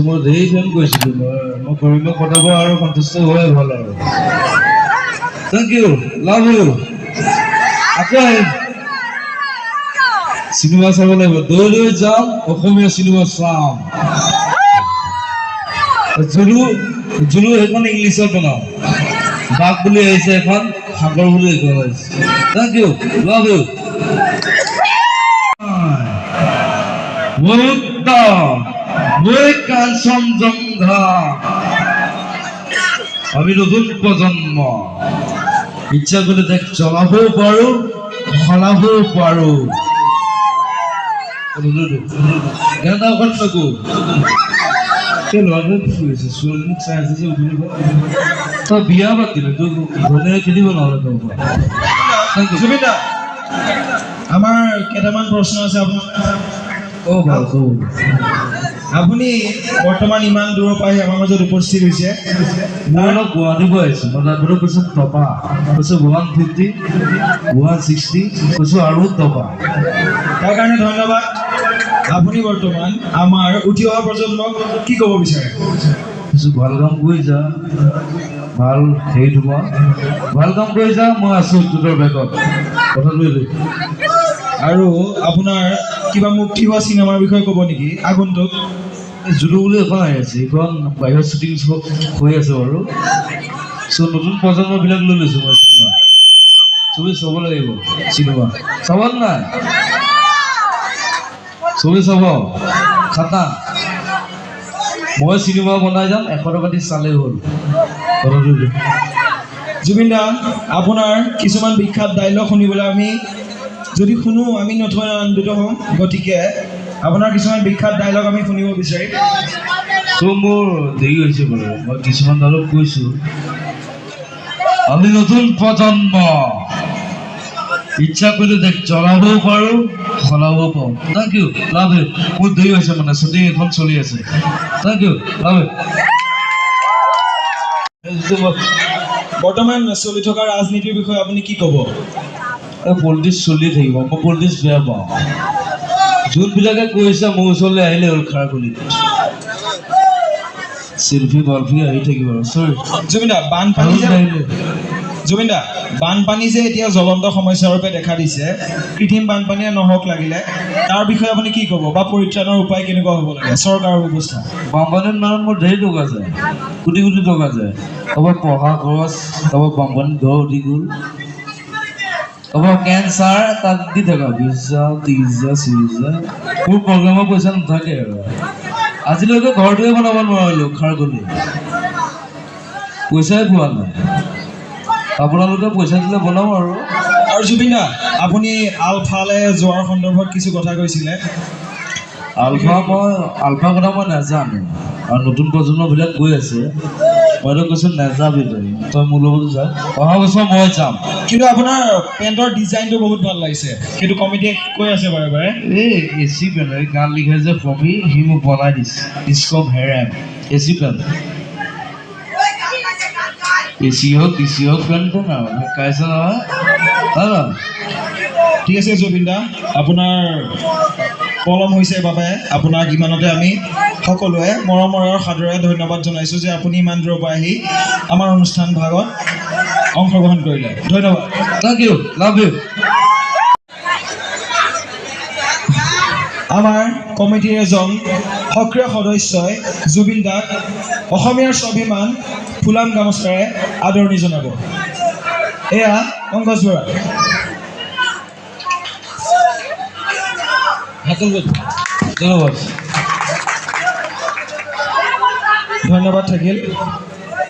মই ধেৰ ফেন কৈছিলো মই কৰিম পঠাব আৰু সন্তুষ্ট হৈ ভাল আৰু থেংক ইউ লাভ ইউ আকৌ আহিম চিনেমা চাব লাগিব দৈ দৈ যাম অসমীয়া চিনেমা চাম জুলু জুলু সেইখন ইংলিছত বনাওঁ বাঘ বুলি আহিছে এখন সাগৰ বুলি এখন আহিছে থেংক ইউ লাভ ইউ আমি নতুন প্রজন্ম ইচ্ছা করলে দেখ চলাবও পারো সলাবও পারো তই বিয়া পাতিলে তোক ঘনে খেলিব নহলে আমাৰ কেইটামান প্ৰশ্ন আছে আপোনাৰ আপুনি বৰ্তমান ইমান দূৰৰ পৰা আমাৰ মাজত উপস্থিত হৈছে মই অলপ গুৱাহাটীৰ পৰা আহিছোঁ মই তাত কৈছোঁ টপা কৈছোঁ 150 160 কৈছোঁ আৰু টপা তাৰ কাৰণে ধন্যবাদ আপুনি বৰ্তমান আমাৰ উঠি অহা প্ৰজন্মক কি ক'ব বিচাৰে কৈছোঁ ভাল কাম কৰি যা ভাল হেৰি তোমাৰ ভাল কাম কৰি যা মই আছোঁ তোৰ বেগত কথাটো এইটো আৰু আপোনাৰ কিবা মুক্তি হোৱা চিনেমাৰ বিষয়ে ক'ব নেকি আগন্তুক জুলু বুলি এখন আহি আছে এইখন বাহিৰত শ্বুটিং হৈ আছে বাৰু চ' নতুন প্ৰজন্মবিলাক লৈ লৈছোঁ মই চিনেমা চবেই চাব লাগিব চিনেমা চাব নাই চবেই চাব খাটা মই চিনেমা বনাই যাম 100 টকা দি চালেই হ'ল কথাটো জুবিন দা আপোনাৰ কিছুমান বিখ্যাত ডাইলগ শুনিবলৈ আমি যদি শুনো আমি নথৈ আনন্দিত হ'ম গতিকে আপোনাৰ কিছুমান বিখ্যাত ডাইলগ আমি শুনিব বিচাৰিম চ' মোৰ দেৰি হৈছে বাৰু মই কিছুমান ডাইলগ কৈছোঁ আমি নতুন প্ৰজন্ম ইচ্ছা কৰিলে দেখ চলাবও পাৰোঁ সলাবও পাৰোঁ থেংক ইউ লাভ ইউ মোৰ দেৰি হৈছে মানে শ্বুটিং এখন চলি আছে থেংক ইউ লাভ ইউ বৰ্তমান চলি থকা ৰাজনীতিৰ বিষয়ে আপুনি কি ক'ব পলিটিক্স চলি থাকিব মই পলিটিক্স বেয়া পাওঁ যোনবিলাকে কৈছে মোৰ ওচৰলৈ আহিলে হ'ল খাৰ গলি চেল্ফি বাল্ফি আহি থাকিব আৰু চৰি জুবিন দা বানপানী যে এতিয়া জ্বলন্ত সমস্যা ৰূপে দেখা দিছে কৃত্ৰিম বানপানীয়ে নহওক লাগিলে তাৰ বিষয়ে আপুনি কি ক'ব বা পৰিত্ৰাণৰ উপায় কেনেকুৱা হ'ব লাগে চৰকাৰৰ ব্যৱস্থা বানপানীৰ নামত মোৰ ধেৰ টকা যায় কোটি কোটি টকা যায় ক'ৰবাত পঢ়া খৰচ ক'ৰবাত বানপানীত ঘৰ উঠি গ'ল ক'ৰবাত কেঞ্চাৰ তাত দি থকা 20,000 30,000 40,000 মোৰ প্ৰগ্ৰেমৰ পইচা নাথাকে আৰু আজিলৈকে ঘৰটোৱে বনাব নোৱাৰিলোঁ খাৰ গলি পইচাই পোৱা নাই আপোনালোকে পইচা দিলে বনাম আৰু জুবিন দা আপুনি আলফালে যোৱাৰ সন্দৰ্ভত কিছু কথা কৈছিলে আলফা কথা মই নাজানো আৰু নতুন প্ৰজন্মবিলাক গৈ আছে মইতো কৈছোঁ নাযাবি তই মোৰ লগত যা অহা বছৰ মই যাম কিন্তু আপোনাৰ পেণ্টৰ ডিজাইনটো বহুত ভাল লাগিছে সেইটো কমিটিয়ে কৈ আছে বাৰে বাৰে এই এচি পেণ্ট এই গান লিখে যে ফমি সি মোক বনাই দিছে ডিস্কপ হেৰেম এচি পেণ্ট এচি হওক পেণ্ট আৰু কাইছে নহয় ঠিক আছে জুবিন দা আপোনাৰ পলম হৈছে বাবে আপোনাক ইমানতে আমি সকলোৱে মৰমৰ আৰু সাদৰেৰে ধন্যবাদ জনাইছোঁ যে আপুনি ইমান দূৰৰ পৰা আহি আমাৰ অনুষ্ঠান ভাগত অংশগ্ৰহণ কৰিলে ধন্যবাদ থেংক ইউ লাভ ইউ আমাৰ কমিটিৰ এজন সক্ৰিয় সদস্যই জুবিন দাক অসমীয়াৰ স্বাভিমান ফুলাম গামোচাৰে আদৰণি জনাব এয়া পংকজ বৰা ধন্যবাদ থাকিল